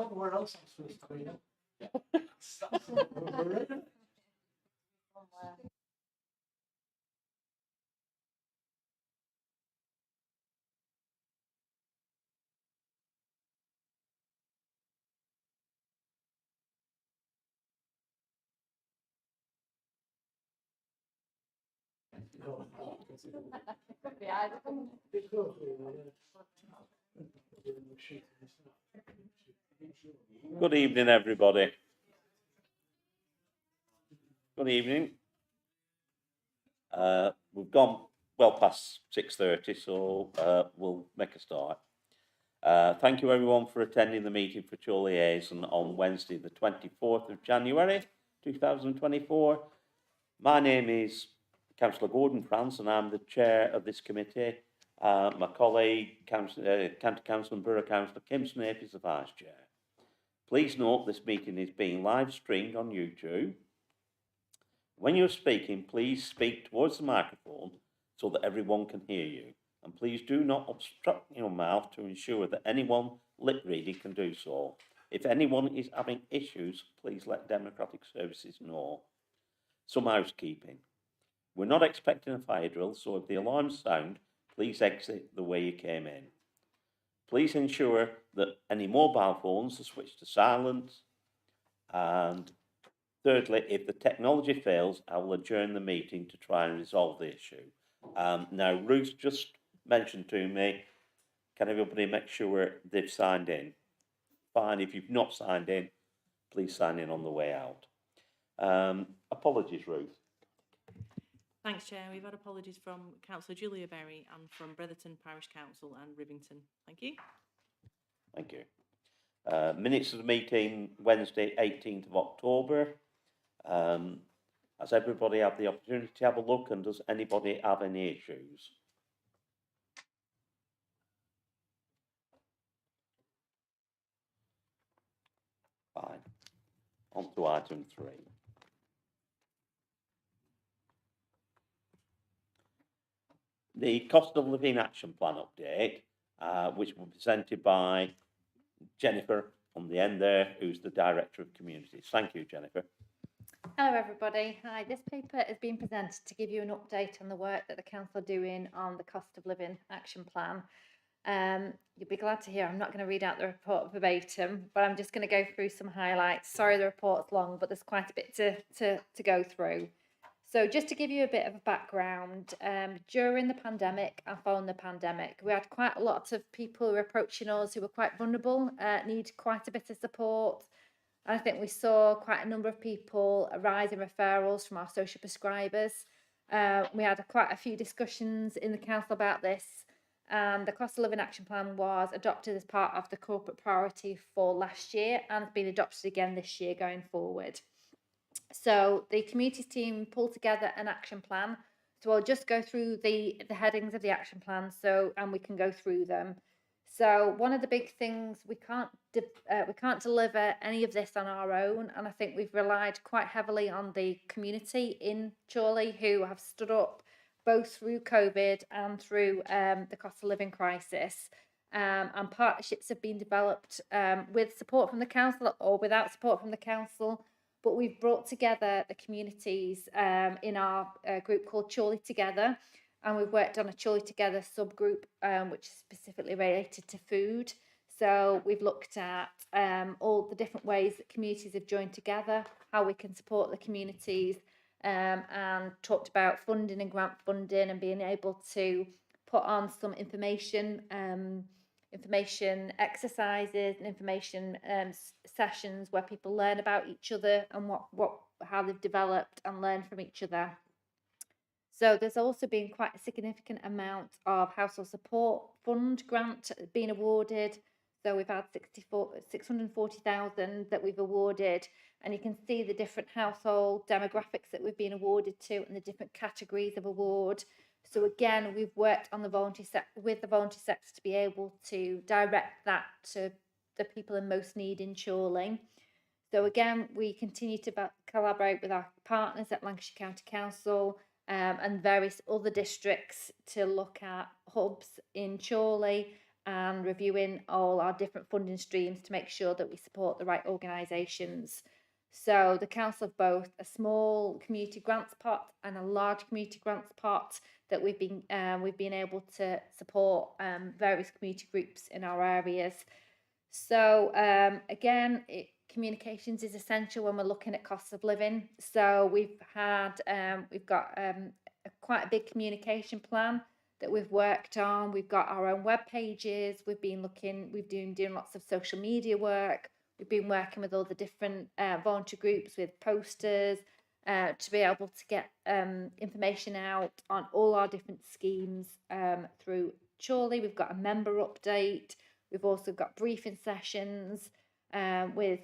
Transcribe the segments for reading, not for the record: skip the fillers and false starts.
don't know where else I'm supposed to be. Good evening, everybody. Good evening. We've gone well past 6:30, so we'll make a start. Thank you, everyone, for attending the meeting for Chorley Liaison on Wednesday, the 24th of January, 2024. My name is Councillor Gordon France, and I'm the chair of this committee. My colleague, County Councillor and Borough Councillor Kim Snape, is the vice chair. Please note this meeting is being live streamed on YouTube. When you're speaking, please speak towards the microphone so that everyone can hear you. And please do not obstruct your mouth to ensure that anyone lip reading can do so. If anyone is having issues, please let Democratic Services know. Some housekeeping. We're not expecting a fire drill, so if the alarms sound, please exit the way you came in. Please ensure that any mobile phones are switched to silent. And thirdly, if the technology fails, I will adjourn the meeting to try and resolve the issue. Now, Ruth just mentioned to me, can everybody make sure they've signed in? Fine, if you've not signed in, please sign in on the way out. Apologies, Ruth. Thanks, Chair. We've had apologies from Councillor Julia Berry and from Bretherton Parish Council and Rivington. Thank you. Thank you. Minutes of the meeting, Wednesday, 18th of October. Has everybody had the opportunity to have a look, and does anybody have any issues? Fine. On to item 3. The cost of living action plan update, which was presented by Jennifer on the end there, who's the Director of Communities. Thank you, Jennifer. Hello everybody. Hi, this paper is being presented to give you an update on the work that the council are doing on the cost of living action plan. You'll be glad to hear I'm not going to read out the report verbatim, but I'm just going to go through some highlights. Sorry the report's long, but there's quite a bit to go through. So just to give you a bit of a background, during the pandemic and following the pandemic, we had quite a lot of people who were approaching us who were quite vulnerable, need quite a bit of support. I think we saw quite a number of people, a rise in referrals from our social prescribers. We had quite a few discussions in the council about this, and the cost of living action plan was adopted as part of the corporate priority for last year and has been adopted again this year going forward. So the communities team pulled together an action plan. So I'll just go through the headings of the action plan, and we can go through them. So one of the big things, we can't deliver any of this on our own, and I think we've relied quite heavily on the community in Chorley who have stood up both through COVID and through the cost of living crisis. And partnerships have been developed with support from the council or without support from the council. But we've brought together the communities in our group called Chorley Together, and we've worked on a Chorley Together subgroup which is specifically related to food. So we've looked at all the different ways that communities have joined together, how we can support the communities, and talked about funding and grant funding and being able to put on some information exercises and information sessions where people learn about each other and how they've developed and learn from each other. So there's also been quite a significant amount of household support fund grant being awarded. So we've had 640,000 that we've awarded, and you can see the different household demographics that we've been awarded to and the different categories of award. So again, we've worked on with the voluntary sector to be able to direct that to the people in most need in Chorley. So again, we continue to collaborate with our partners at Lancashire County Council and various other districts to look at hubs in Chorley and reviewing all our different funding streams to make sure that we support the right organisations. So the council have both a small community grants pot and a large community grants pot that we've been able to support various community groups in our areas. So again, communications is essential when we're looking at cost of living. So we've got quite a big communication plan that we've worked on. We've got our own web pages. We've been doing lots of social media work. We've been working with all the different voluntary groups with posters to be able to get information out on all our different schemes through Chorley. We've got a member update. We've also got briefing sessions with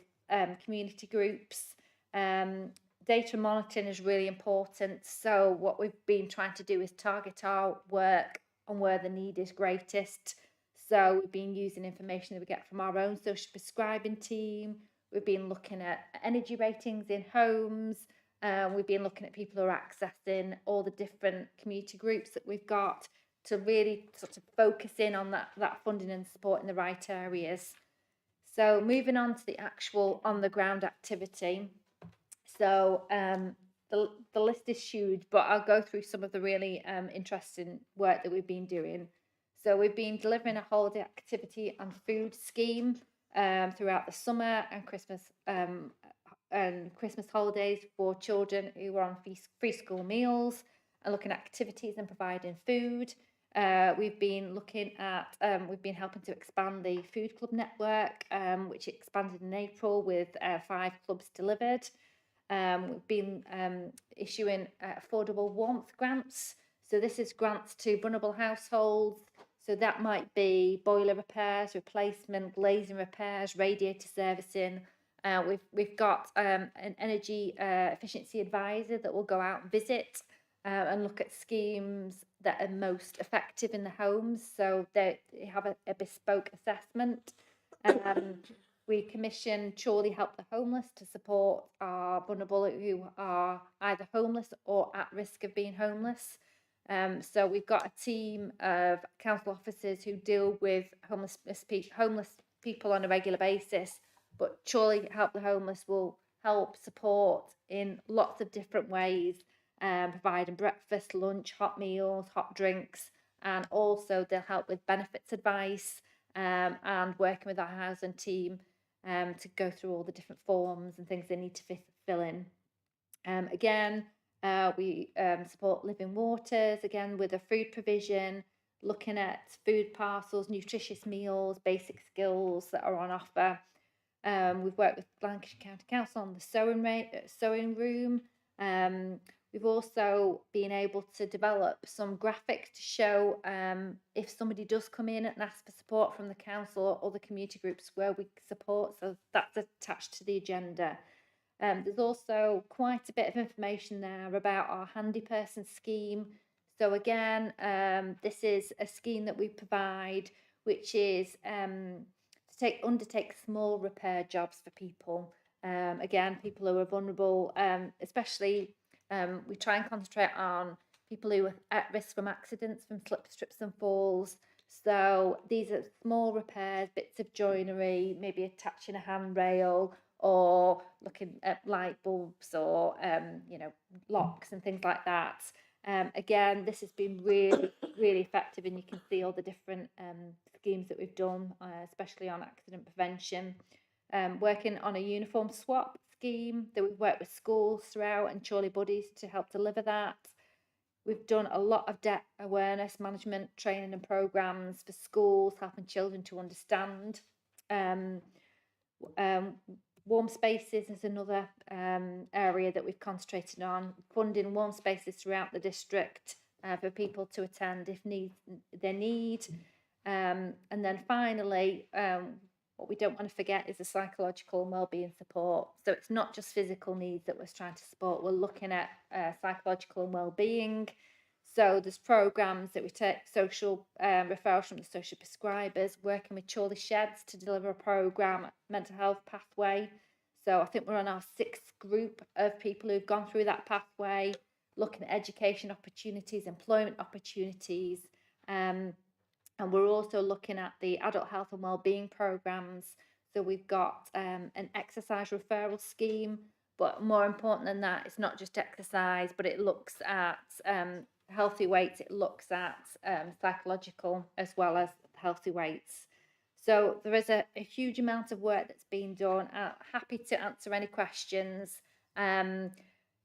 community groups. Data monitoring is really important. So what we've been trying to do is target our work on where the need is greatest. So we've been using information that we get from our own social prescribing team. We've been looking at energy ratings in homes. We've been looking at people who are accessing all the different community groups that we've got to really sort of focus in on that funding and support in the right areas. So moving on to the actual on the ground activity. So the list is huge, but I'll go through some of the really interesting work that we've been doing. So we've been delivering a holiday activity and food scheme throughout the summer and Christmas holidays for children who are on free school meals and looking at activities and providing food. We've been helping to expand the food club network, which expanded in April with 5 clubs delivered. We've been issuing affordable warmth grants. So this is grants to vulnerable households. So that might be boiler repairs, replacement, glazing repairs, radiator servicing. We've got an energy efficiency advisor that will go out and visit and look at schemes that are most effective in the homes. So they have a bespoke assessment. We commission Chorley Help the Homeless to support our vulnerable who are either homeless or at risk of being homeless. So we've got a team of council officers who deal with homeless people on a regular basis, but Chorley Help the Homeless will help support in lots of different ways, providing breakfast, lunch, hot meals, hot drinks, and also they'll help with benefits advice and working with our housing team to go through all the different forms and things they need to fill in. We support Living Waters, again, with a food provision, looking at food parcels, nutritious meals, basic skills that are on offer. We've worked with Lancashire County Council on the sewing room. We've also been able to develop some graphics to show if somebody does come in and ask for support from the council or the community groups where we support. So that's attached to the agenda. There's also quite a bit of information there about our handy person scheme. So again, this is a scheme that we provide, which is to undertake small repair jobs for people. Again, people who are vulnerable, especially we try and concentrate on people who are at risk from accidents, from slips, trips and falls. So these are small repairs, bits of joinery, maybe attaching a handrail or looking at light bulbs or locks and things like that. Again, this has been really, really effective, and you can see all the different schemes that we've done, especially on accident prevention. Working on a uniform swap scheme that we've worked with schools throughout and Chorley Buddies to help deliver that. We've done a lot of debt awareness management training and programs for schools, helping children to understand. Warm spaces is another area that we've concentrated on, funding warm spaces throughout the district for people to attend if they need. And then finally, what we don't want to forget is the psychological and wellbeing support. So it's not just physical needs that we're trying to support. We're looking at psychological and wellbeing. So there's programs that we take social referrals from the social prescribers, working with Chorley Sheds to deliver a program, mental health pathway. So I think we're on our 6th group of people who've gone through that pathway, looking at education opportunities, employment opportunities. And we're also looking at the adult health and wellbeing programs. So we've got an exercise referral scheme, but more important than that, it's not just exercise, but it looks at healthy weights, it looks at psychological as well as healthy weights. So there is a huge amount of work that's been done. Happy to answer any questions.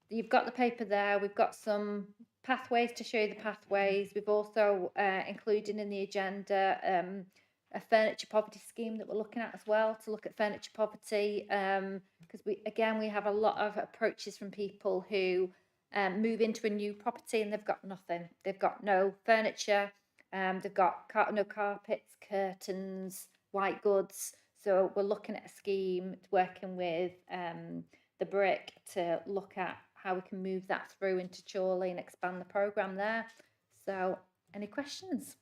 You've got the paper there. We've got some pathways to show you the pathways. We've also included in the agenda a furniture poverty scheme that we're looking at as well, to look at furniture poverty, because we have a lot of approaches from people who move into a new property and they've got nothing. They've got no furniture, they've got no carpets, curtains, white goods. So we're looking at a scheme working with the brick to look at how we can move that through into Chorley and expand the programme there. So, any questions?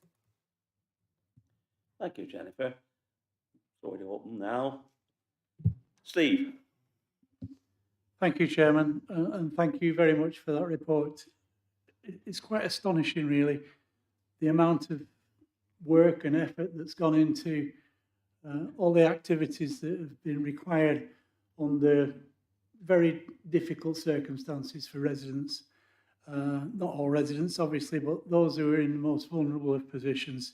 Thank you, Jennifer. It's already open now. Steve? Thank you, Chairman, and thank you very much for that report. It's quite astonishing, really, the amount of work and effort that's gone into all the activities that have been required under very difficult circumstances for residents. Not all residents, obviously, but those who are in the most vulnerable of positions.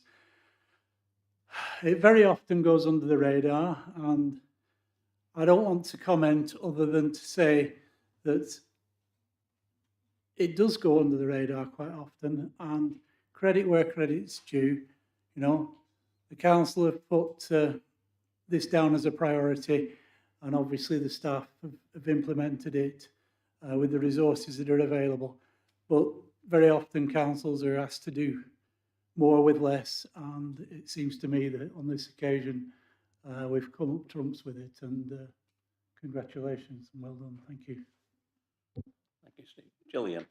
It very often goes under the radar, and I don't want to comment other than to say that it does go under the radar quite often, and credit where credit's due. You know, the council have put this down as a priority, and obviously the staff have implemented it with the resources that are available. But very often councils are asked to do more with less, and it seems to me that on this occasion we've come up trumps with it, and congratulations and well done. Thank you. Thank you, Steve. Gillian?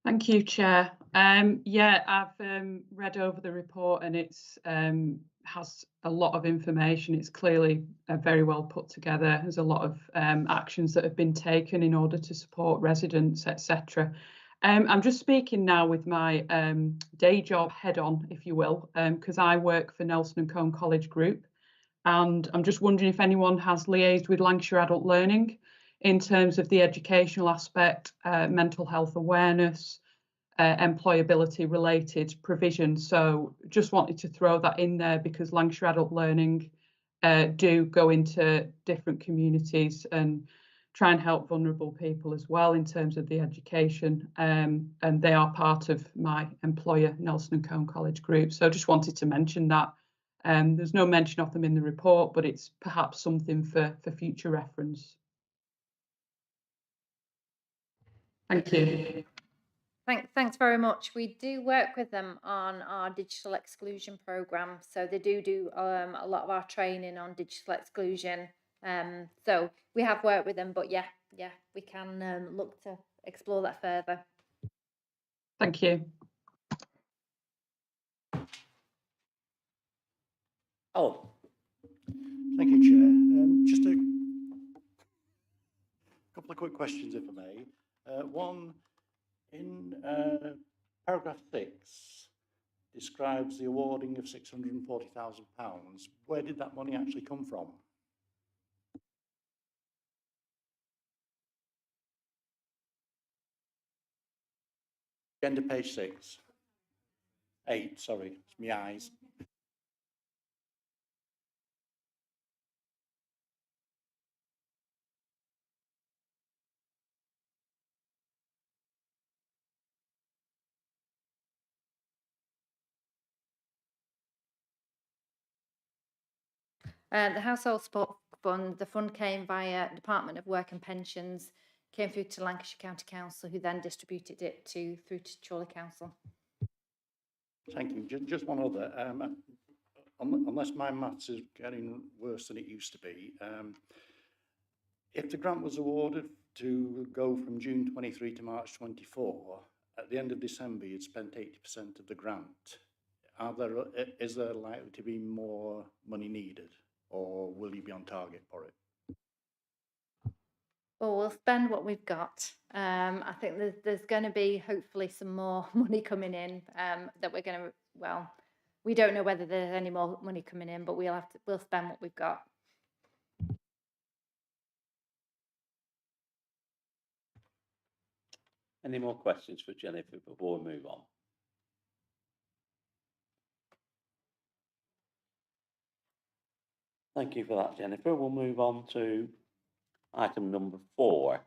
Thank you, Chair. Yeah, I've read over the report, and it's has a lot of information. It's clearly very well put together. There's a lot of actions that have been taken in order to support residents, etc. I'm just speaking now with my day job head on, if you will, because I work for Nelson and Cone College Group, and I'm just wondering if anyone has liaised with Lancashire Adult Learning in terms of the educational aspect, mental health awareness, employability related provision. So just wanted to throw that in there, because Lancashire Adult Learning do go into different communities and try and help vulnerable people as well in terms of the education, and they are part of my employer, Nelson and Cone College Group. So just wanted to mention that. There's no mention of them in the report, but it's perhaps something for future reference. Thank you. Thanks very much. We do work with them on our digital exclusion programme. So they do a lot of our training on digital exclusion. So we have worked with them, but yeah, we can look to explore that further. Thank you. Oh, Thank you, Chair. Just a couple of quick questions, if I may. One, in paragraph 6, describes the awarding of £640,000. Where did that money actually come from? End of page 6. 8, sorry, it's my eyes. The Household Support Fund, the fund came via Department of Work and Pensions, came through to Lancashire County Council, who then distributed it through to Chorley Council. Thank you. Just one other. Unless my maths is getting worse than it used to be, if the grant was awarded to go from June 23 to March 24, at the end of December you'd spent 80% of the grant. Is there likely to be more money needed, or will you be on target for it? Well, we'll spend what we've got. I think there's going to be hopefully some more money coming in that we're going to well, we don't know whether there's any more money coming in, but we'll spend what we've got. Any more questions for Jennifer before we move on? Thank you for that, Jennifer. We'll move on to item number 4,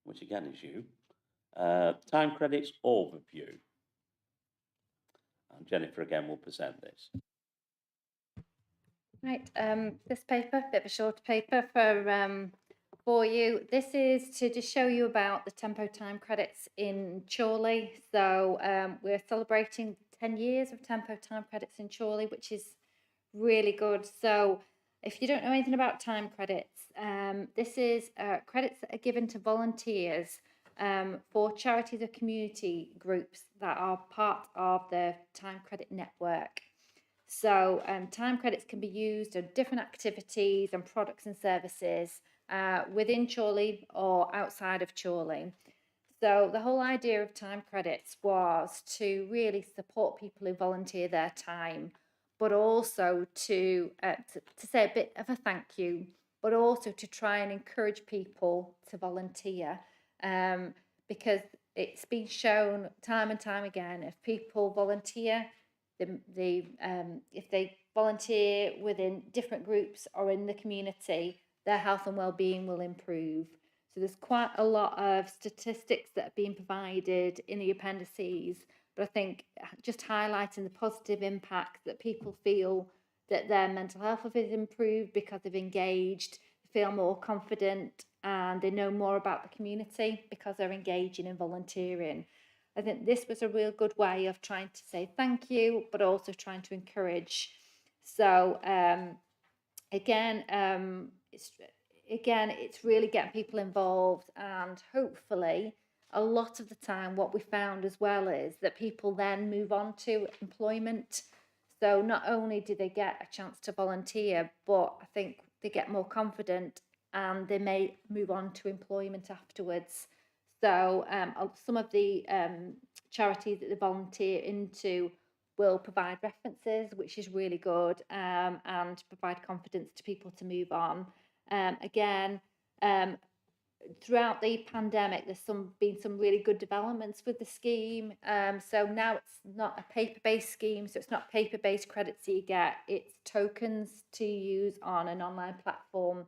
which again is you. Time credits overview. And Jennifer again will present this. Right, this paper, bit of a short paper for you. This is to just show you about the tempo time credits in Chorley. So we're celebrating 10 years of tempo time credits in Chorley, which is really good. So if you don't know anything about time credits, this is credits that are given to volunteers for charities or community groups that are part of the time credit network. So time credits can be used on different activities and products and services within Chorley or outside of Chorley. So the whole idea of time credits was to really support people who volunteer their time, but also to say a bit of a thank you, but also to try and encourage people to volunteer, because it's been shown time and time again, if people volunteer, if they volunteer within different groups or in the community, their health and well-being will improve. So there's quite a lot of statistics that are being provided in the appendices, but I think just highlighting the positive impact that people feel that their mental health is improved because they've engaged, feel more confident, and they know more about the community because they're engaging in volunteering. I think this was a real good way of trying to say thank you, but also trying to encourage. So it's really getting people involved, and hopefully a lot of the time what we found as well is that people then move on to employment. So not only do they get a chance to volunteer, but I think they get more confident and they may move on to employment afterwards. So some of the charities that they volunteer into will provide references, which is really good, and provide confidence to people to move on. Throughout the pandemic, there's been some really good developments with the scheme. So now it's not a paper-based scheme, so it's not paper-based credits that you get, it's tokens to use on an online platform.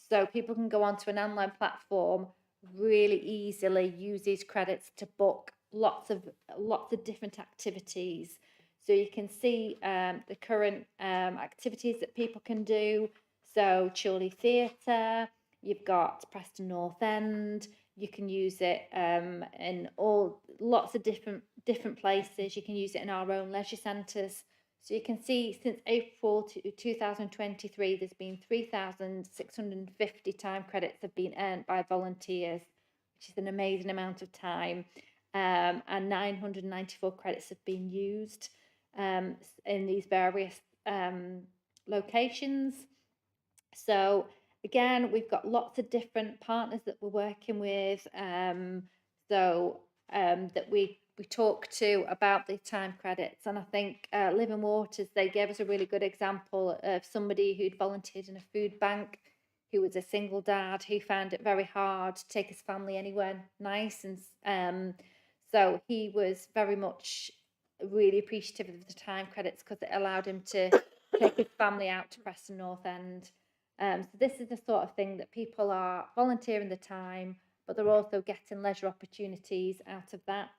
So people can go onto an online platform, really easily use these credits to book lots of different activities. So you can see the current activities that people can do. So Chorley Theatre, you've got Preston North End. You can use it in lots of different places. You can use it in our own leisure centres. So you can see since April 2023, there's been 3,650 time credits have been earned by volunteers, which is an amazing amount of time. And 994 credits have been used in these various locations. So again, we've got lots of different partners that we're working with, that we talk to about the time credits. And I think Living Waters, they gave us a really good example of somebody who'd volunteered in a food bank, who was a single dad who found it very hard to take his family anywhere nice. And so he was very much really appreciative of the time credits because it allowed him to take his family out to Preston North End. So this is the sort of thing that people are volunteering the time, but they're also getting leisure opportunities out of that.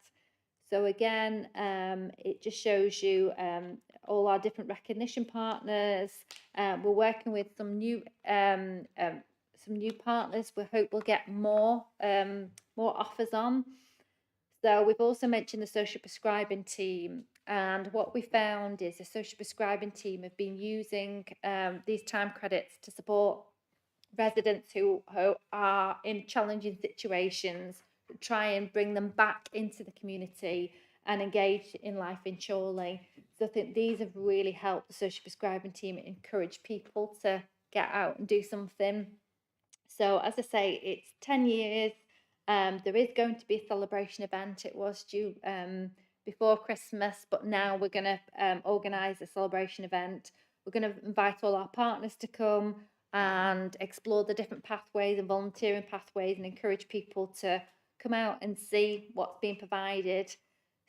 So again, it just shows you all our different recognition partners. We're working with some new partners. We hope we'll get more offers on. So we've also mentioned the social prescribing team, and what we found is the social prescribing team have been using these time credits to support residents who are in challenging situations, try and bring them back into the community and engage in life in Chorley. So I think these have really helped the social prescribing team encourage people to get out and do something. So as I say, it's 10 years. There is going to be a celebration event. It was due before Christmas, but now we're going to organise a celebration event. We're going to invite all our partners to come and explore the different pathways and volunteering pathways and encourage people to come out and see what's being provided.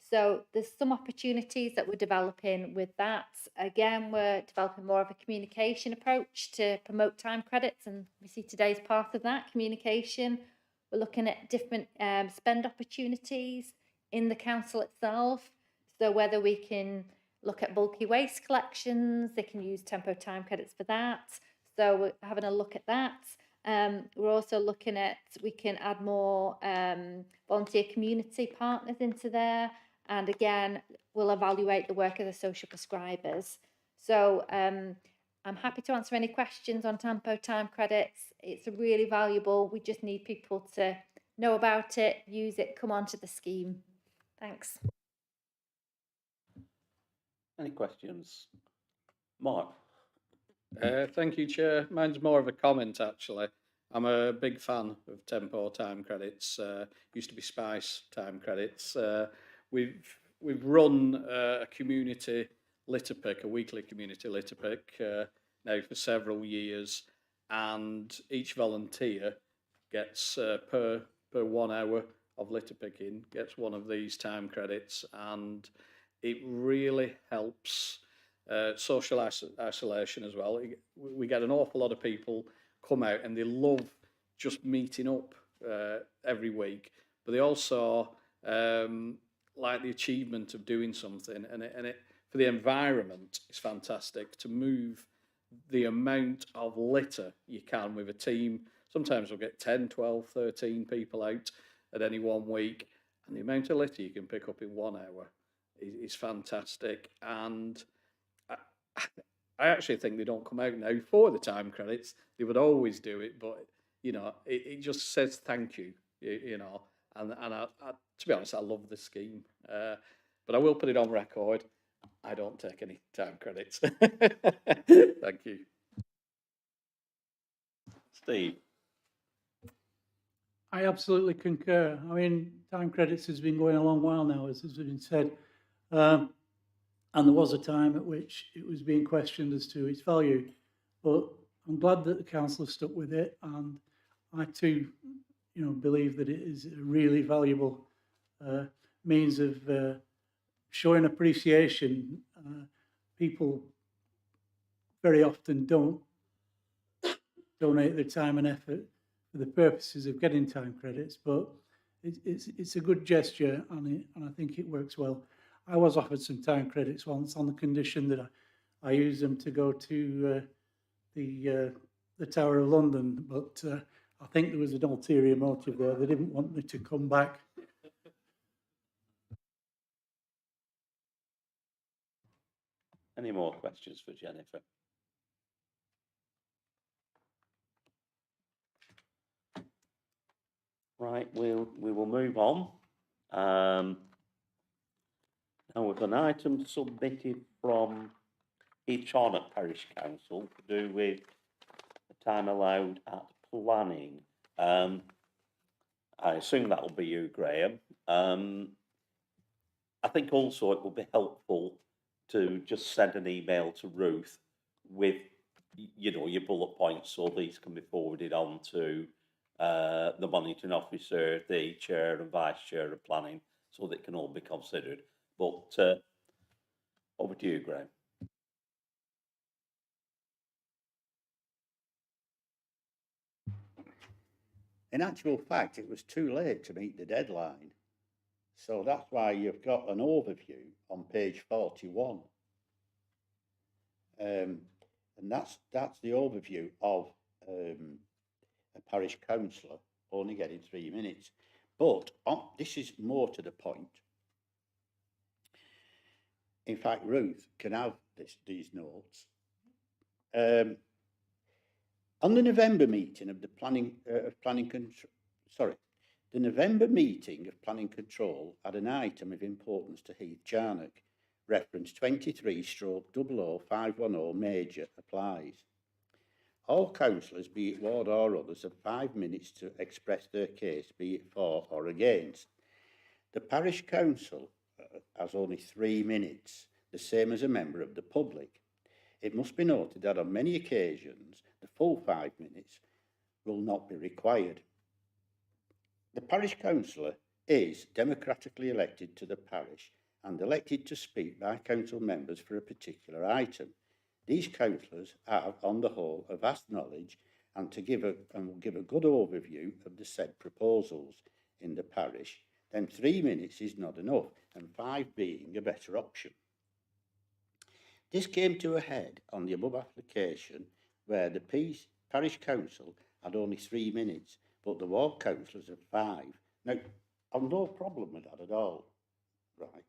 So there's some opportunities that we're developing with that. Again, we're developing more of a communication approach to promote time credits, and we see today's part of that communication. We're looking at different spend opportunities in the council itself. So whether we can look at bulky waste collections, they can use tempo time credits for that. So we're having a look at that. We're also looking at, we can add more volunteer community partners into there. And again, we'll evaluate the work of the social prescribers. So I'm happy to answer any questions on tempo time credits. It's really valuable. We just need people to know about it, use it, come onto the scheme. Thanks. Any questions? Mark? Thank you, Chair. Mine's more of a comment, actually. I'm a big fan of Tempo time credits. Used to be Spice time credits. We've run a community litter pick, a weekly community litter pick, now for several years, and each volunteer gets per 1 hour of litter picking gets one of these time credits, and it really helps social isolation as well. We get an awful lot of people come out and they love just meeting up every week, but they also like the achievement of doing something, and it for the environment it's fantastic to move the amount of litter you can with a team. Sometimes we'll get 10, 12, 13 people out at any one week, and the amount of litter you can pick up in 1 hour is fantastic. And I actually think they don't come out now for the time credits. They would always do it, but you know, it just says thank you, you know. And I, to be honest, I love the scheme. But I will put it on record. I don't take any time credits. Thank you. Steve? I absolutely concur. I mean, time credits has been going a long while now, as has been said. And there was a time at which it was being questioned as to its value. But I'm glad that the council has stuck with it. And I too, you know, believe that it is a really valuable means of showing appreciation. People very often don't donate their time and effort for the purposes of getting time credits, but it's a good gesture, and I think it works well. I was offered some time credits once on the condition that I use them to go to the Tower of London, but I think there was an ulterior motive there. They didn't want me to come back. Any more questions for Jennifer? Right, we will move on. Now we've got an item submitted from East Charnock Parish Council to do with the time allowed at planning. I assume that will be you, Graham. I think also it will be helpful to just send an email to Ruth with, you know, your bullet points, so these can be forwarded on to the monitoring officer, the chair and vice chair of planning, so that it can all be considered. But over to you, Graham. In actual fact, it was too late to meet the deadline. So that's why you've got an overview on page 41. And that's the overview of a parish councillor only getting 3 minutes. But this is more to the point. In fact, Ruth can have these notes. On the November meeting of the the November meeting of Planning Control had an item of importance to Heath Charnock. Reference 23/000510 major applies. All councillors, be it ward or others, have 5 minutes to express their case, be it for or against. The parish council has only 3 minutes, the same as a member of the public. It must be noted that on many occasions, the full 5 minutes will not be required. The parish councillor is democratically elected to the parish and elected to speak by council members for a particular item. These councillors have, on the whole, a vast knowledge and will give a good overview of the said proposals in the parish. Then 3 minutes is not enough, and 5 being a better option. This came to a head on the above application, where the parish council had only 3 minutes, but the ward councillors had 5. Now, I've no problem with that at all, right?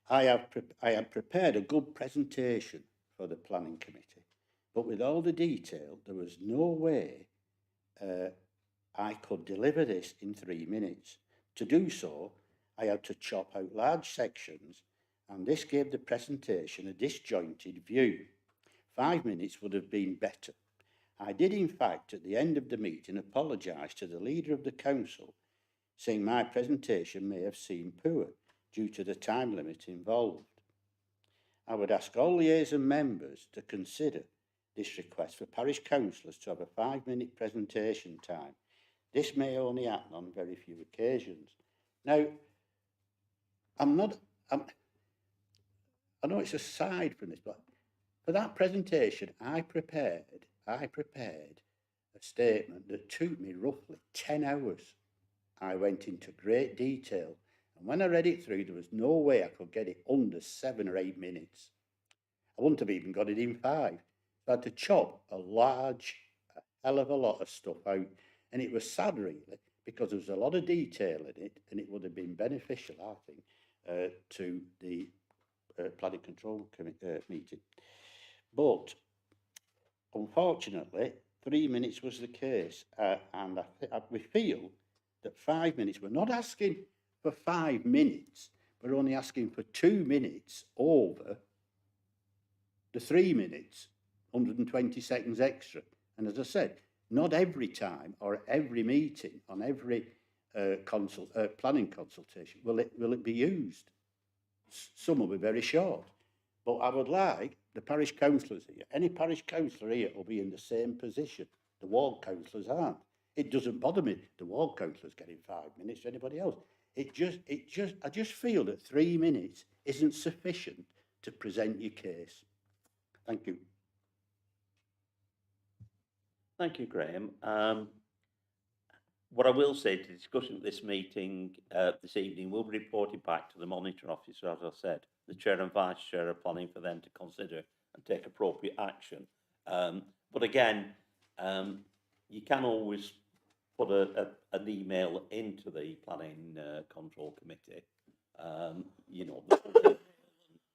I have prepared a good presentation for the planning committee, but with all the detail, there was no way I could deliver this in 3 minutes. To do so, I had to chop out large sections, and this gave the presentation a disjointed view. 5 minutes would have been better. I did, in fact, at the end of the meeting, apologise to the leader of the council, saying my presentation may have seemed poor due to the time limit involved. I would ask all liaison members to consider this request for parish councillors to have a 5-minute presentation time. This may only happen on very few occasions. Now, I know it's aside from this, but for that presentation, I prepared a statement that took me roughly 10 hours. I went into great detail, and when I read it through, there was no way I could get it under 7 or 8 minutes. I wouldn't have even got it in 5. So I had to chop a hell of a lot of stuff out, and it was sad, really, because there was a lot of detail in it, and it would have been beneficial, I think, to the planning control meeting. But unfortunately, 3 minutes was the case, and we feel that 5 minutes, we're not asking for 5 minutes, we're only asking for 2 minutes over the 3 minutes, 120 seconds extra. And as I said, not every time or every meeting on every planning consultation will it be used. Some will be very short. But I would like the parish councillors here, any parish councillor here will be in the same position. The ward councillors aren't. It doesn't bother me, the ward councillors getting 5 minutes to anybody else. I just feel that 3 minutes isn't sufficient to present your case. Thank you. Thank you, Graham. What I will say, the discussion at this meeting this evening will be reported back to the monitor officer, as I said, the chair and vice chair are planning for them to consider and take appropriate action. But again, you can always put an email into the planning control committee, you know,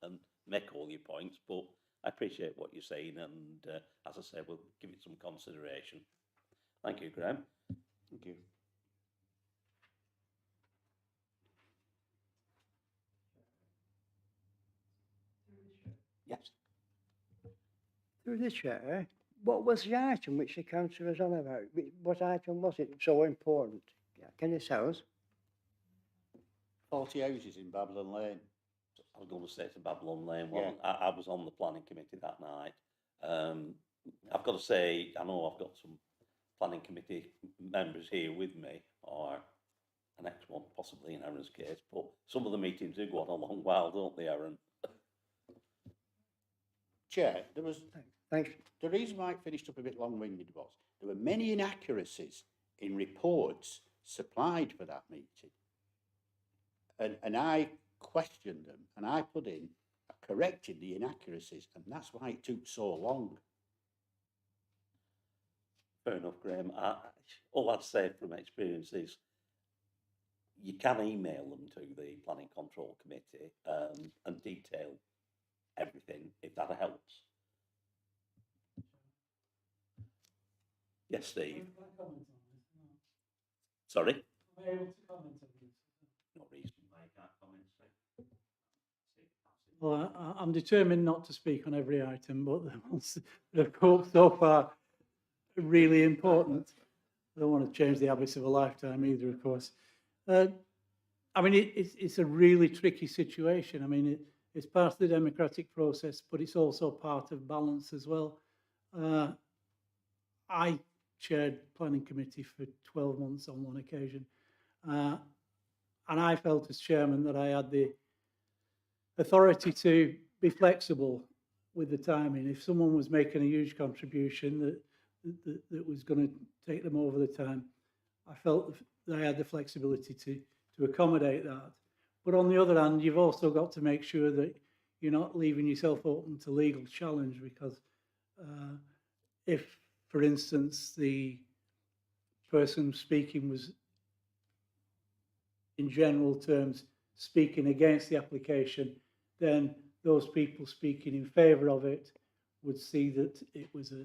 and make all your points, but I appreciate what you're saying, and as I say, we'll give it some consideration. Thank you, Graham. Thank you. Yes. Through the chair, what was the item which the councillor was on about? What item was it so important? Yeah, can you tell us? 40 houses in Babylon Lane. I was going to say it's a Babylon Lane one. Yeah. I was on the planning committee that night. I've got to say, I know I've got some planning committee members here with me, or an ex-one, possibly in Aaron's case, but some of the meetings do go on a long while, don't they, Aaron? Chair, there was... Thanks. The reason why it finished up a bit long-winded was there were many inaccuracies in reports supplied for that meeting. And I questioned them, and I corrected the inaccuracies, and that's why it took so long. Fair enough, Graham. All I'd say from experience is you can email them to the Planning Control Committee and detail everything, if that helps. Yes, Steve. Sorry? Am I able to comment on this? No reason why you can't comment, Steve. Well, I'm determined not to speak on every item, but the ones that have come up so far are really important. I don't want to change the habits of a lifetime either, of course. I mean, it's a really tricky situation. I mean, it's part of the democratic process, but it's also part of balance as well. I chaired planning committee for 12 months on one occasion, and I felt as chairman that I had the authority to be flexible with the timing. If someone was making a huge contribution that was going to take them over the time, I felt that I had the flexibility to accommodate that. But on the other hand, you've also got to make sure that you're not leaving yourself open to legal challenge, because if, for instance, the person speaking was, in general terms, speaking against the application, then those people speaking in favour of it would see that it was a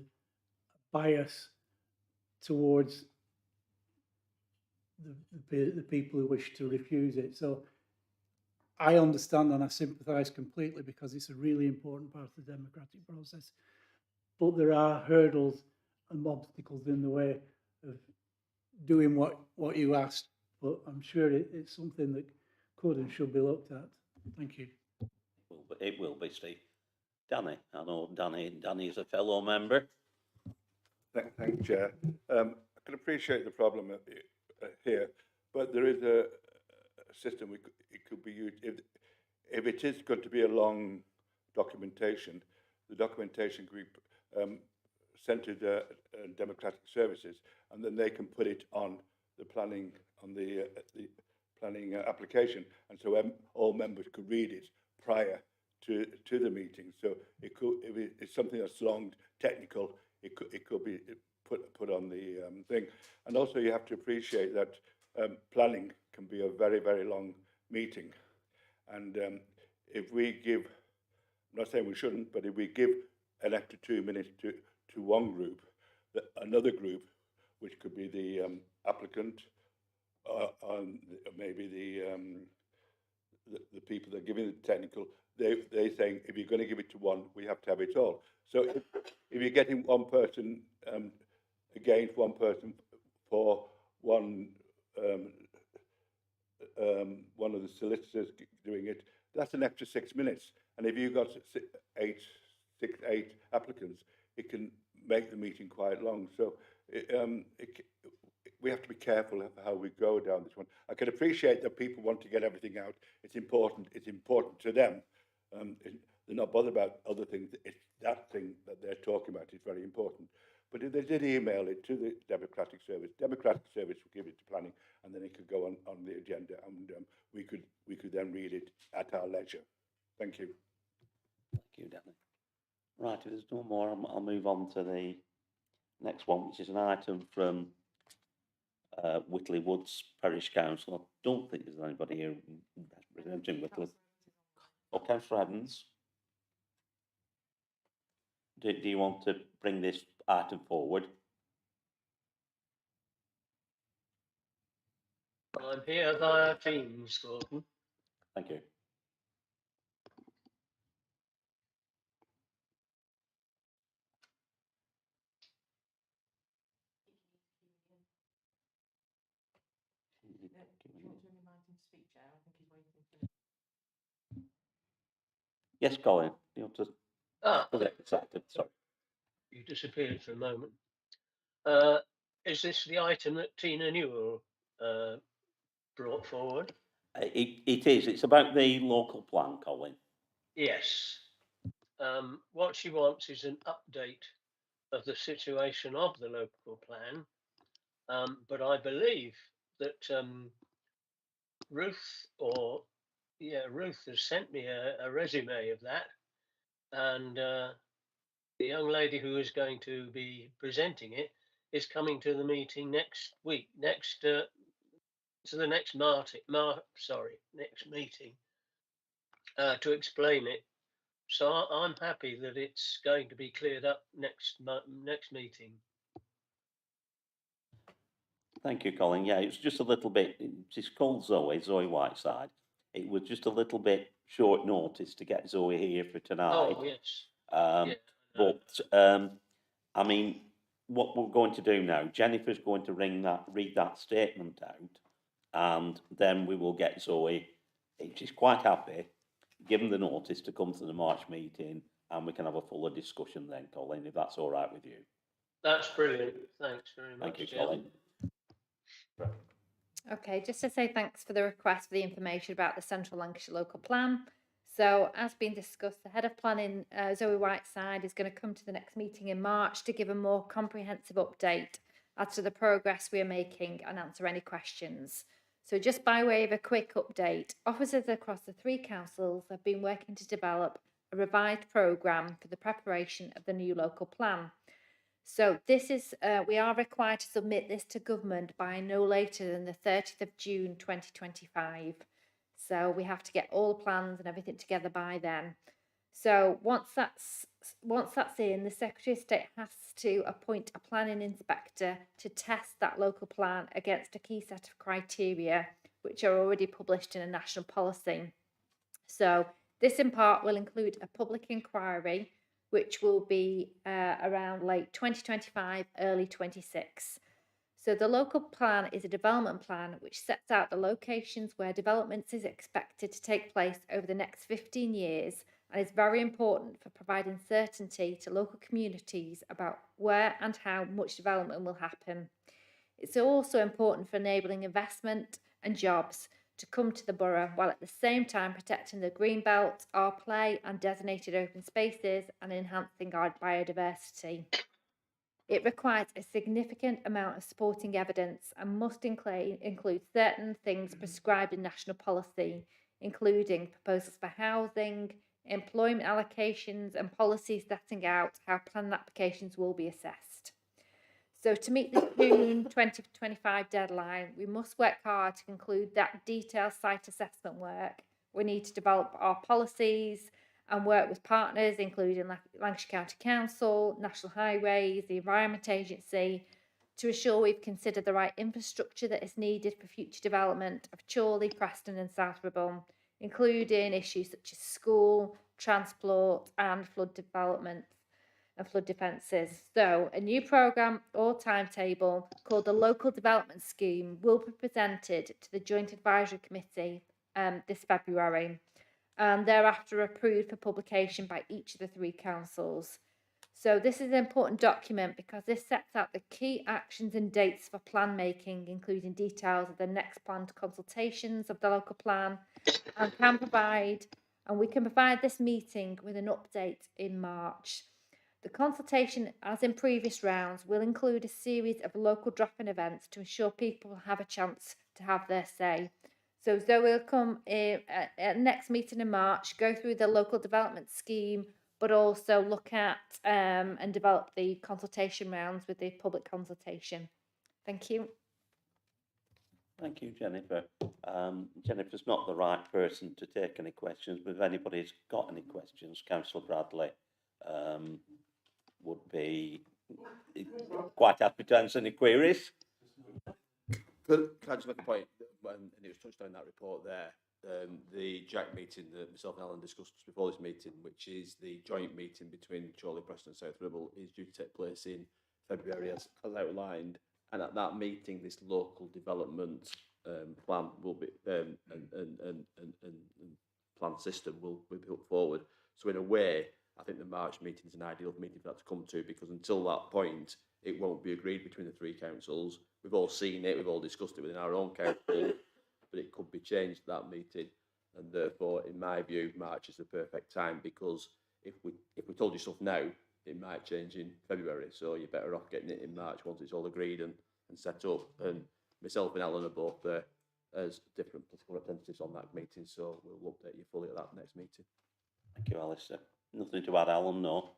bias towards the people who wish to refuse it. So I understand and I sympathise completely, because it's a really important part of the democratic process. But there are hurdles and obstacles in the way of doing what you asked. But I'm sure it's something that could and should be looked at. Thank you. It will be, Steve. Danny, I know Danny is a fellow member. Thank you, Chair. I can appreciate the problem here, but there is a system it could be used. If it is going to be a long documentation, the documentation could be sent to the Democratic Services, and then they can put it on the planning application, and so all members could read it prior to the meeting. So it could, if it's something that's long, technical, it could be put on the thing. And also you have to appreciate that planning can be a very, very long meeting. And if we give, I'm not saying we shouldn't, but if we give an extra 2 minutes to one group, another group, which could be the applicant, maybe the people that are giving the technical, they're saying, if you're going to give it to one, we have to have it all. So if you're getting one person against one person for one of the solicitors doing it, that's an extra 6 minutes. And if you've got eight applicants, it can make the meeting quite long. So we have to be careful of how we go down this one. I can appreciate that people want to get everything out. It's important to them. They're not bothered about other things. It's that thing that they're talking about is very important. But if they did email it to the Democratic Service will give it to planning, and then it could go on the agenda, and we could then read it at our leisure. Thank you. Thank you, Danny. Right, if there's no more, I'll move on to the next one, which is an item from Whitley Woods Parish Council. I don't think there's anybody here representing Whitley. Oh, Councillor Evans. Do you want to bring this item forward? I'm here via Teams, Gordon. Thank you. Yes, Colin, you want to... Sorry. You disappeared for a moment. Is this the item that Tina Newell brought forward? It is. It's about the local plan, Colin. Yes. What she wants is an update of the situation of the local plan. But I believe that Ruth has sent me a resume of that, and the young lady who is going to be presenting it is coming to the meeting next week, to the next next meeting to explain it. So I'm happy that it's going to be cleared up next meeting. Thank you, Colin. Yeah, it's just a little bit, she's called Zoe Whiteside. It was just a little bit short notice to get Zoe here for tonight. Oh, yes. But, I mean, what we're going to do now, Jennifer's going to read that statement out, and then we will get Zoe, if she's quite happy, given the notice to come to the March meeting, and we can have a fuller discussion then, Colin, if that's all right with you. That's brilliant. Thanks very much. Thank you, Chairman. Colin. Okay, just to say thanks for the request for the information about the Central Lancashire Local Plan. So, as been discussed, the Head of Planning, Zoe Whiteside, is going to come to the next meeting in March to give a more comprehensive update as to the progress we are making and answer any questions. So, just by way of a quick update, officers across the 3 councils have been working to develop a revised programme for the preparation of the new local plan. So this is, we are required to submit this to government by no later than the 30th of June 2025. So we have to get all the plans and everything together by then. So once that's in, the Secretary of State has to appoint a planning inspector to test that local plan against a key set of criteria, which are already published in a national policy. So this in part will include a public inquiry, which will be around late 2025, early 26. So the local plan is a development plan which sets out the locations where development is expected to take place over the next 15 years and is very important for providing certainty to local communities about where and how much development will happen. It's also important for enabling investment and jobs to come to the borough, while at the same time protecting the green belt, our play and designated open spaces, and enhancing our biodiversity. It requires a significant amount of supporting evidence and must include certain things prescribed in national policy, including proposals for housing, employment allocations, and policies setting out how planning applications will be assessed. So to meet the June 2025 deadline, we must work hard to conclude that detailed site assessment work. We need to develop our policies and work with partners, including Lancashire County Council, National Highways, the Environment Agency, to ensure we've considered the right infrastructure that is needed for future development of Chorley, Preston and South Ribble, including issues such as school, transport and flood development and flood defences. So a new programme or timetable called the Local Development Scheme will be presented to the Joint Advisory Committee this February and thereafter approved for publication by each of the 3 councils. So this is an important document because this sets out the key actions and dates for plan making, including details of the next planned consultations of the local plan, and we can provide this meeting with an update in March. The consultation, as in previous rounds, will include a series of local drop-in events to ensure people have a chance to have their say. So Zoe will come at next meeting in March, go through the local development scheme, but also look at and develop the consultation rounds with the public consultation. Thank you. Thank you, Jennifer. Jennifer's not the right person to take any questions, but if anybody's got any questions, Councillor Bradley would be quite happy to answer any queries. Can I just make a point, and it was touched on in that report there, the Jack meeting that myself and Alan discussed before this meeting, which is the joint meeting between Chorley, Preston and South Ribble, is due to take place in February as outlined, and at that meeting this local development plan will be and plan system will be put forward. So in a way, I think the March meeting is an ideal meeting for that to come to, because until that point it won't be agreed between the 3 councils. We've all seen it, we've all discussed it within our own council, but it could be changed at that meeting, and therefore in my view March is the perfect time, because if we told you stuff now it might change in February, so you're better off getting it in March once it's all agreed and set up. And myself and Alan are both there as different political representatives on that meeting, so we'll update you fully at that next meeting. Thank you, Alistair. Nothing to add, Alan, no?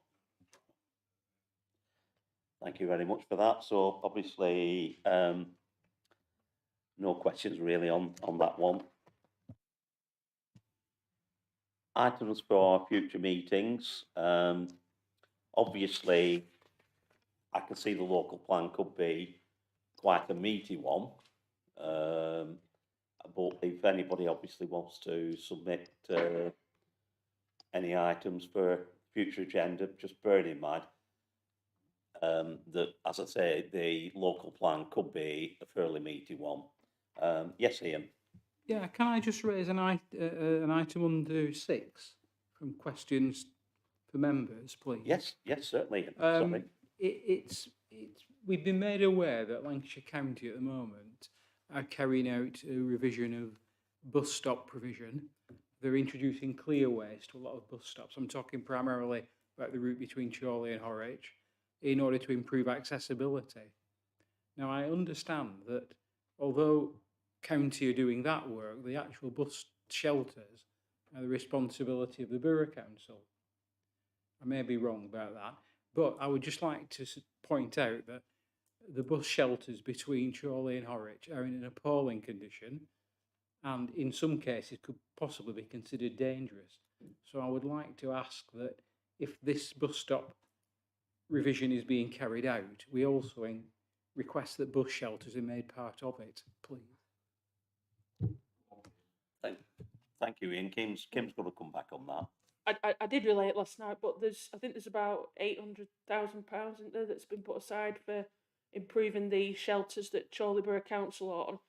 Thank you very much for that. So obviously no questions really on that one. Items for future meetings. Obviously I can see the local plan could be quite a meaty one, but if anybody obviously wants to submit any items for future agenda, just bearing in mind that, as I say, the local plan could be a fairly meaty one, Yes, Ian. Yeah, can I just raise an item under 6 from questions for members, please? Yes, certainly. Ian. Sorry. We've been made aware that Lancashire County at the moment are carrying out a revision of bus stop provision. They're introducing clearways to a lot of bus stops. I'm talking primarily about the route between Chorley and Horwich in order to improve accessibility. Now, I understand that although County are doing that work, the actual bus shelters are the responsibility of the Borough Council. I may be wrong about that, but I would just like to point out that the bus shelters between Chorley and Horwich are in an appalling condition and in some cases could possibly be considered dangerous. So I would like to ask that if this bus stop revision is being carried out, we also request that bus shelters are made part of it, please. Thank you, Ian. Kim's going to come back on that. I did relay it last night, but I think there's about £800,000 in there that's been put aside for improving the shelters that Chorley Borough Council are on.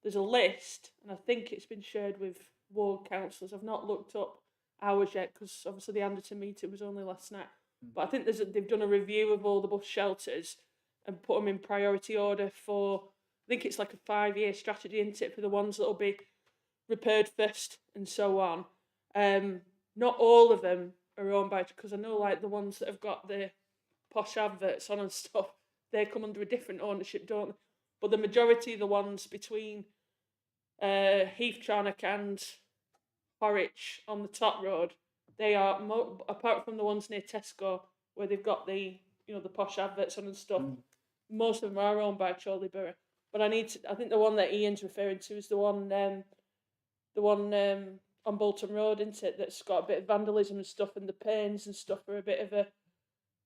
There's a list, and I think it's been shared with ward councillors. I've not looked up hours yet because obviously the Anderton meeting was only last night. But I think they've done a review of all the bus shelters and put them in priority order for, I think it's like a 5-year strategy, isn't it, for the ones that will be repaired first and so on. Not all of them are owned by, because I know like the ones that have got the posh adverts on and stuff, they come under a different ownership, don't they? But the majority of the ones between Heath Charnock and Horwich on the top road, they are, apart from the ones near Tesco where they've got the posh adverts on and stuff, most of them are owned by Chorley Borough. But I think the one that Ian's referring to is the one on Bolton Road, isn't it? That's got a bit of vandalism and stuff, and the panes and stuff are a bit of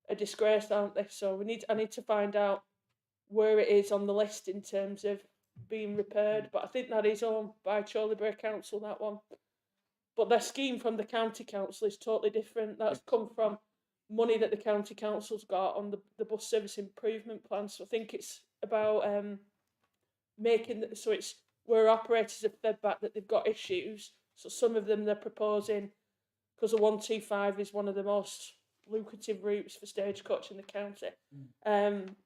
a disgrace, aren't they? So I need to find out where it is on the list in terms of being repaired. But I think that is owned by Chorley Borough Council, that one. But their scheme from the county council is totally different. That's come from money that the county council's got on the bus service improvement plan. So I think it's about making so it's where operators have fed back that they've got issues. So some of them they're proposing, because the 125 is one of the most lucrative routes for stagecoach in the county.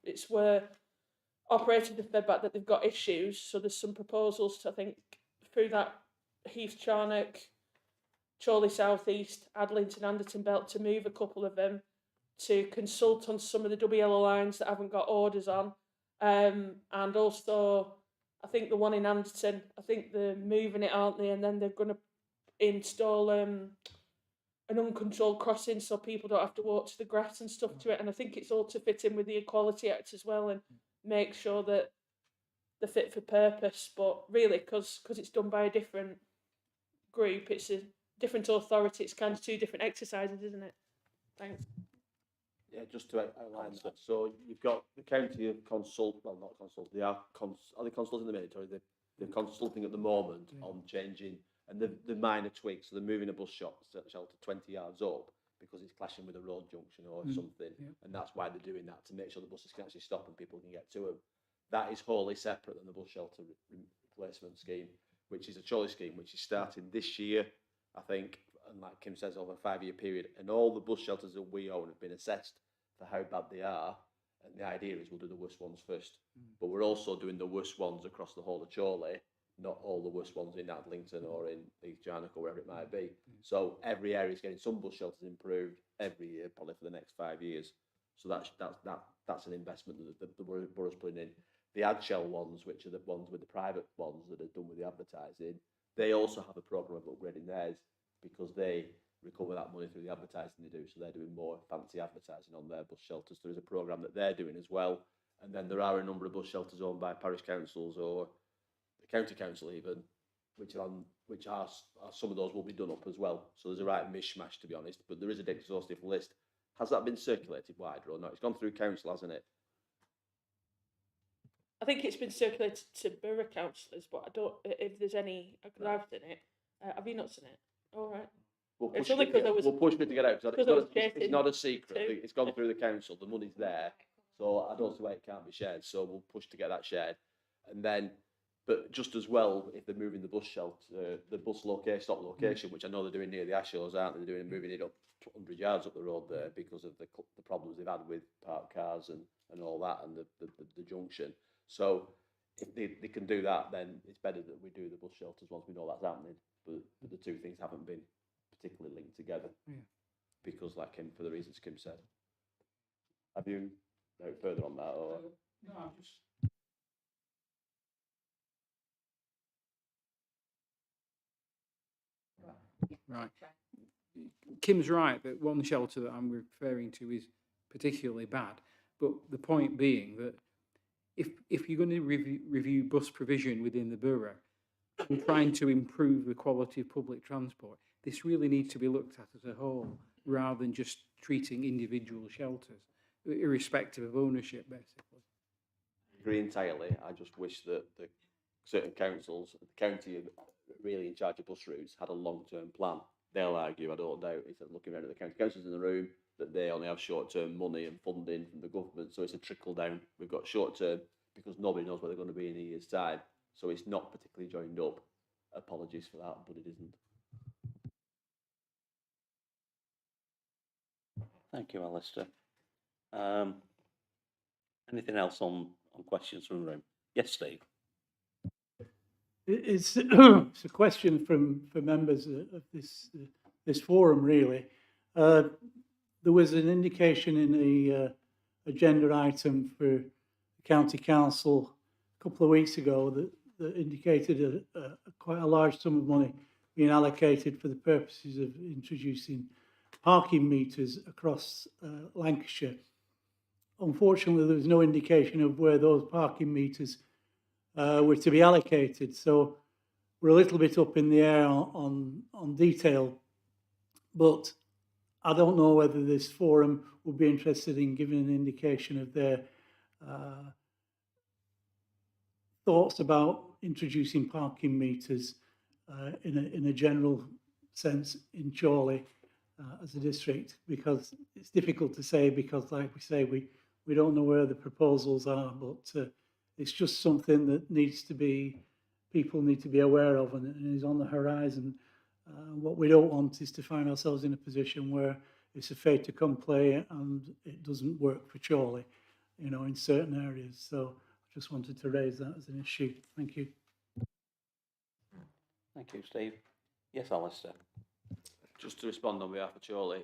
It's where operators have fed back that they've got issues. So there's some proposals to, I think, through that Heath Charnock, Chorley South East, Adlington, Anderton belt to move a couple of them to consult on some of the double yellow lines that haven't got orders on. And also, I think the one in Anderton, I think they're moving it, aren't they? And then they're going to install an uncontrolled crossing so people don't have to walk to the grass and stuff to it. And I think it's all to fit in with the Equality Act as well and make sure that they're fit for purpose. But really, because it's done by a different group, it's a different authority. It's kind of two different exercises, isn't it? Thanks. Yeah, just to outline that. So you've got the county of not consult, they are they consulting the minute, or they're consulting at the moment on changing, and the minor tweaks, so they're moving a bus shelter 20 yards up because it's clashing with a road junction or something, and that's why they're doing that, to make sure the buses can actually stop and people can get to them. That is wholly separate than the bus shelter replacement scheme, which is a Chorley scheme, which is starting this year, I think, and like Kim says, over a 5-year period, and all the bus shelters that we own have been assessed for how bad they are, and the idea is we'll do the worst ones first. But we're also doing the worst ones across the whole of Chorley, not all the worst ones in Adlington or in East Jarnock or wherever it might be. So every area is getting some bus shelters improved every year, probably for the next 5 years. So that's an investment that the borough's putting in. The AdShell ones, which are the ones with the private ones that are done with the advertising, they also have a programme of upgrading theirs because they recover that money through the advertising they do. So they're doing more fancy advertising on their bus shelters. There is a programme that they're doing as well. And then there are a number of bus shelters owned by parish councils or the county council even, which are some of those will be done up as well. So there's a right mishmash, to be honest, but there is an exhaustive list. Has that been circulated wider or not? It's gone through council, hasn't it? I think it's been circulated to borough councillors, but I don't, if there's any, because I've seen it. Have you not seen it? All right. We'll push only it 'cause I was- we'll push it to get out, because it's chasing not a secret. too. It's gone through the council, the money's there, so I don't see why it can't be shared. So we'll push to get that shared. And then But just as well, if they're moving the bus shelter, the bus stop location, which I know they're doing near the Ashores, aren't they? They're doing moving it up 100 yards up the road there because of the problems they've had with parked cars and all that, and the junction. So if they can do that, then it's better that we do the bus shelters once we know that's happening. But the two things haven't been particularly linked together, because, like Kim, for the reasons Kim said. Have you no further on that, or? No, I'm just. Right. Kim's right that one shelter that I'm referring to is particularly bad, but the point being that if you're going to review bus provision within the borough and trying to improve the quality of public transport, this really needs to be looked at as a whole rather than just treating individual shelters, irrespective of ownership, basically. I agree entirely. I just wish that the certain councils, the county really in charge of bus routes, had a long-term plan. They'll argue, I don't doubt, instead of looking around at the county councils in the room, that they only have short-term money and funding from the government. So it's a trickle down. We've got short-term because nobody knows where they're going to be in a year's time. So it's not particularly joined up. Apologies for that, but it isn't. Thank you, Alistair. Anything else on questions from the room? Yes, Steve. It's it's a question for members of this forum, really. There was an indication in the agenda item for the county council a couple of weeks ago that indicated quite a large sum of money being allocated for the purposes of introducing parking meters across Lancashire. Unfortunately, there was no indication of where those parking meters were to be allocated. So we're a little bit up in the air on detail, but I don't know whether this forum would be interested in giving an indication of their thoughts about introducing parking meters in a general sense in Chorley as a district, because it's difficult to say, because like we say, we don't know where the proposals are, but it's just something that people need to be aware of, and is on the horizon. What we don't want is to find ourselves in a position where it's a fait accompli and it doesn't work for Chorley, in certain areas. So I just wanted to raise that as an issue. Thank you. Thank you, Steve. Yes, Alistair. Just to respond on behalf of Chorley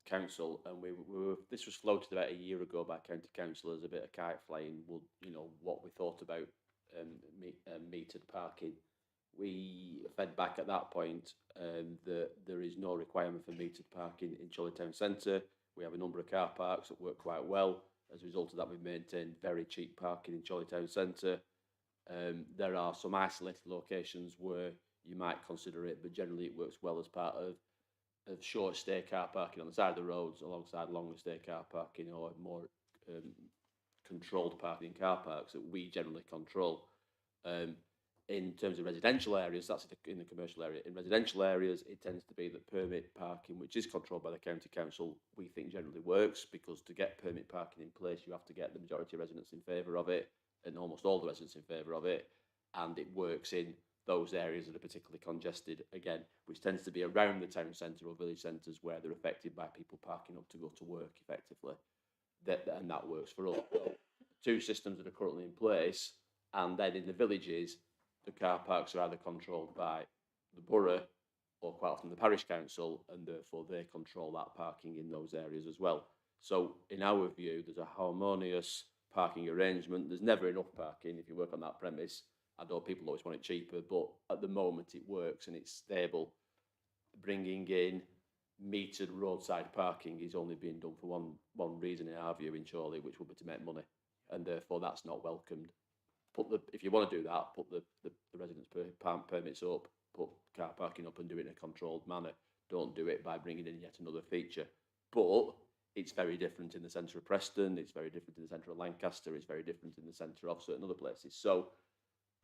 Council, and this was floated about a year ago by county council as a bit of kite flying. Well, what we thought about metered parking. We fed back at that point that there is no requirement for metered parking in Chorley Town Centre. We have a number of car parks that work quite well. As a result of that, we've maintained very cheap parking in Chorley Town Centre. There are some isolated locations where you might consider it, but generally it works well as part of short stay car parking on the side of the roads alongside longer stay car parking, or more controlled parking in car parks that we generally control. In terms of residential areas, that's in the commercial area. In residential areas, it tends to be that permit parking, which is controlled by the county council, we think generally works, because to get permit parking in place, you have to get the majority of residents in favour of it, and almost all the residents in favour of it, and it works in those areas that are particularly congested, again, which tends to be around the town centre or village centres where they're affected by people parking up to go to work effectively. And that works for us. So, two systems that are currently in place, and then in the villages, the car parks are either controlled by the borough or quite often the parish council, and therefore they control that parking in those areas as well. So in our view, there's a harmonious parking arrangement. There's never enough parking if you work on that premise. I know people always want it cheaper, but at the moment it works and it's stable. Bringing in metered roadside parking is only being done for one reason in our view in Chorley, which would be to make money, and therefore that's not welcomed. If you want to do that, put the residents' permits up, put car parking up and do it in a controlled manner. Don't do it by bringing in yet another feature. But it's very different in the centre of Preston, it's very different in the centre of Lancaster, it's very different in the centre of certain other places. So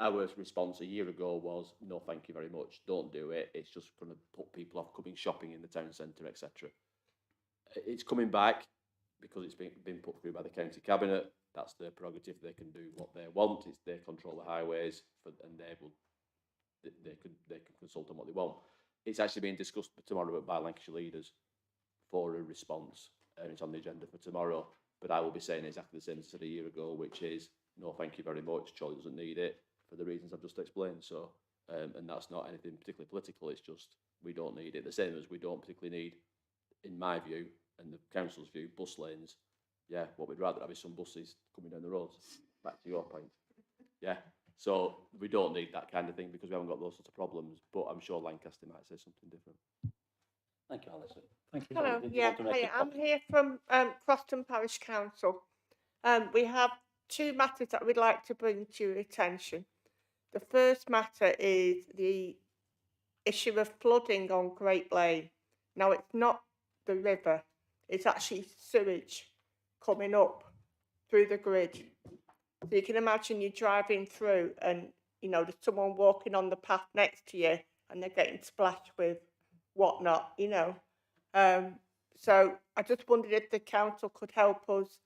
our response a year ago was, no, thank you very much, don't do it. It's just going to put people off coming shopping in the town centre, etc. It's coming back because it's been put through by the county cabinet. That's their prerogative. They can do what they want. It's they control the highways, and they can consult on what they want. It's actually being discussed tomorrow by Lancashire leaders for a response, and it's on the agenda for tomorrow. But I will be saying exactly the same as I said a year ago, which is no, thank you very much. Chorley doesn't need it for the reasons I've just explained. So, and that's not anything particularly political. It's just we don't need it. The same as we don't particularly need, in my view and the council's view, bus lanes. Yeah, what we'd rather have is some buses coming down the roads. Back to your point. Yeah, so we don't need that kind of thing because we haven't got those sorts of problems. But I'm sure Lancaster might say something different. Thank you, Alison. Thank you. Hello, Did you yeah, want to make hey, a I'm comment? here from Crofton Parish Council. We have two matters that we'd like to bring to your attention. The first matter is the issue of flooding on Great Lane. Now, it's not the river, it's actually sewage coming up through the grid. So you can imagine you're driving through and, you know, there's someone walking on the path next to you and they're getting splashed with whatnot, you know. So I just wondered if the council could help us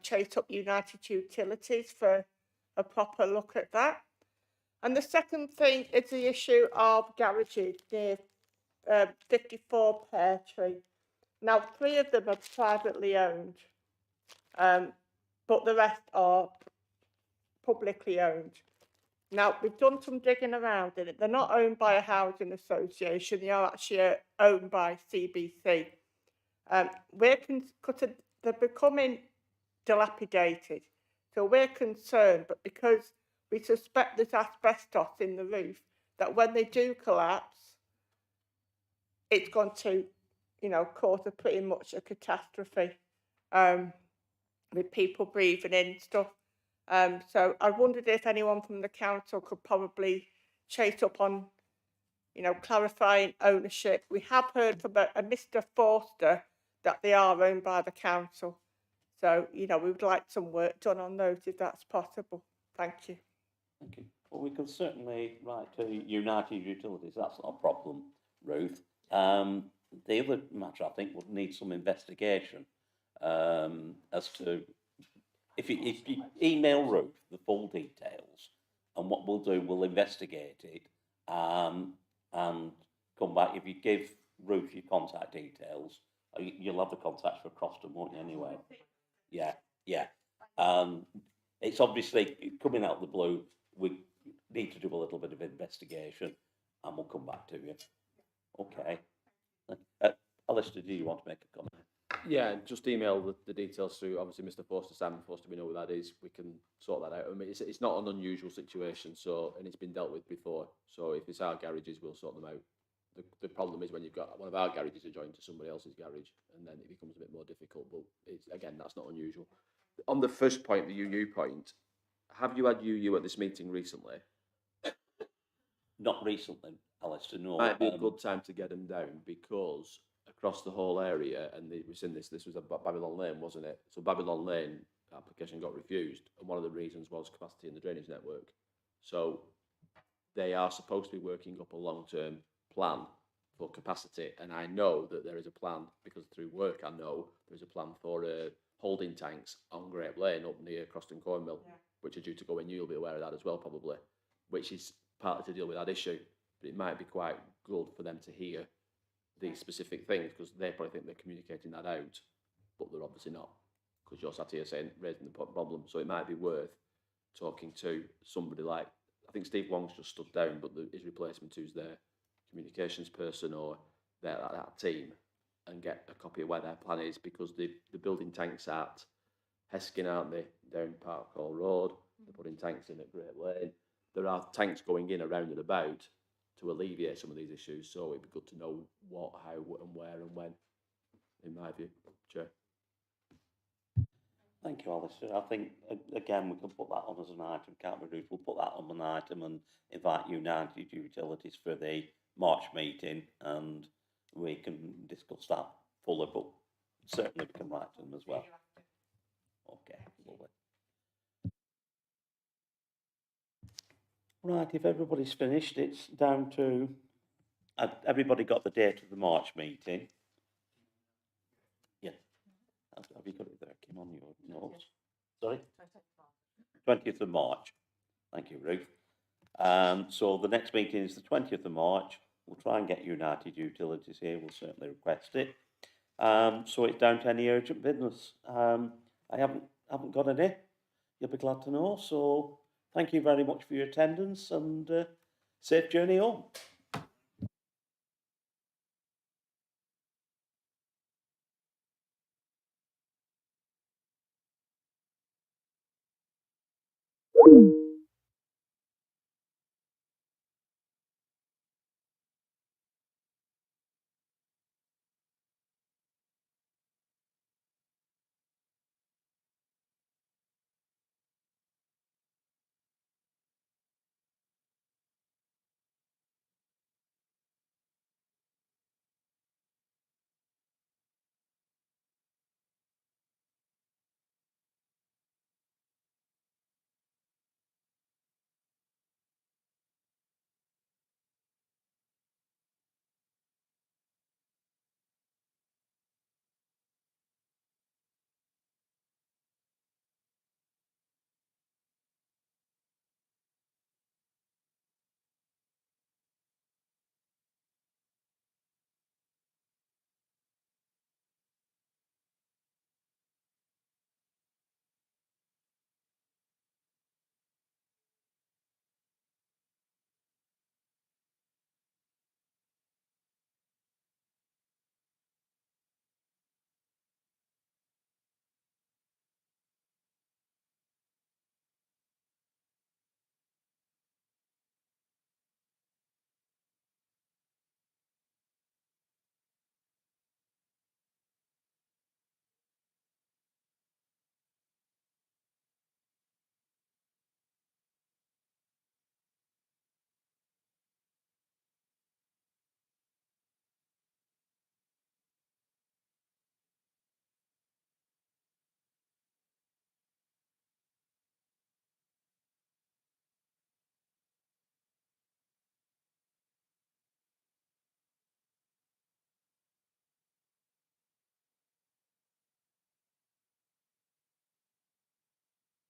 chase up United Utilities for a proper look at that. And the second thing is the issue of garages near 54 Pear Tree. Now, 3 of them are privately owned, but the rest are publicly owned. Now, we've done some digging around in it. They're not owned by a housing association. They are actually owned by CBC. They're becoming dilapidated. So we're concerned, but because we suspect there's asbestos in the roof, that when they do collapse, it's going to, you know, cause a pretty much a catastrophe with people breathing in stuff. So I wondered if anyone from the council could probably chase up on, you know, clarifying ownership. We have heard from a Mr. Forster that they are owned by the council. So, you know, we would like some work done on those if that's possible. Thank you. Thank you. Well, we could certainly write to United Utilities. That's not a problem, Ruth. The other matter, I think, would need some investigation as to if you email Ruth the full details, and what we'll do, we'll investigate it and come back. If you give Ruth your contact details, you'll have the contacts for Crofton, won't you, anyway? Yeah. It's obviously coming out of the blue. We need to do a little bit of investigation, and we'll come back to you. Okay. Alistair, do you want to make a comment? Yeah, just email the details through. Obviously, Mr. Forster, Simon Forster, we know what that is. We can sort that out. I mean, it's not an unusual situation, so, and it's been dealt with before. So if it's our garages, we'll sort them out. The problem is when you've got one of our garages adjoined to somebody else's garage, and then it becomes a bit more difficult. But it's, again, that's not unusual. On the first point, the UU point, have you had UU at this meeting recently? Not recently, Alistair, no. Might be a good time to get them down, because across the whole area, and we've seen this was about Babylon Lane, wasn't it? So Babylon Lane application got refused, and one of the reasons was capacity in the drainage network. So they are supposed to be working up a long-term plan for capacity, and I know that there is a plan, because through work I know there's a plan for holding tanks on Great Lane up near Crofton Cornmill, which are due to go in. You'll be aware of that as well, probably, which is partly to deal with that issue. But it might be quite good for them to hear these specific things, because they probably think they're communicating that out, but they're obviously not, because you're sat here saying, raising the problem. So it might be worth talking to somebody like, I think Steve Wong's just stood down, but his replacement, who's their communications person or that team, and get a copy of where their plan is, because the building tanks at Heskin, aren't they, down Park Hall Road? They're putting tanks in at Great Lane. There are tanks going in around and about to alleviate some of these issues, so it'd be good to know what, how, and where, and when, in my view. Chair. Thank you, Alistair. I think, again, we can put that on as an item, can't we, Ruth? We'll put that on an item and invite United Utilities for the March meeting, and we can discuss that fully, but certainly we can write to them as well. Okay, lovely. Right, if everybody's finished, it's down to... everybody got the date of the March meeting? Yeah. Have you got it there, Kim, on your notes? Sorry? 20th of March. Thank you, Ruth. So the next meeting is the 20th of March. We'll try and get United Utilities here. We'll certainly request it. So it's down to any urgent business. I haven't got any. You'll be glad to know. So thank you very much for your attendance and safe journey home.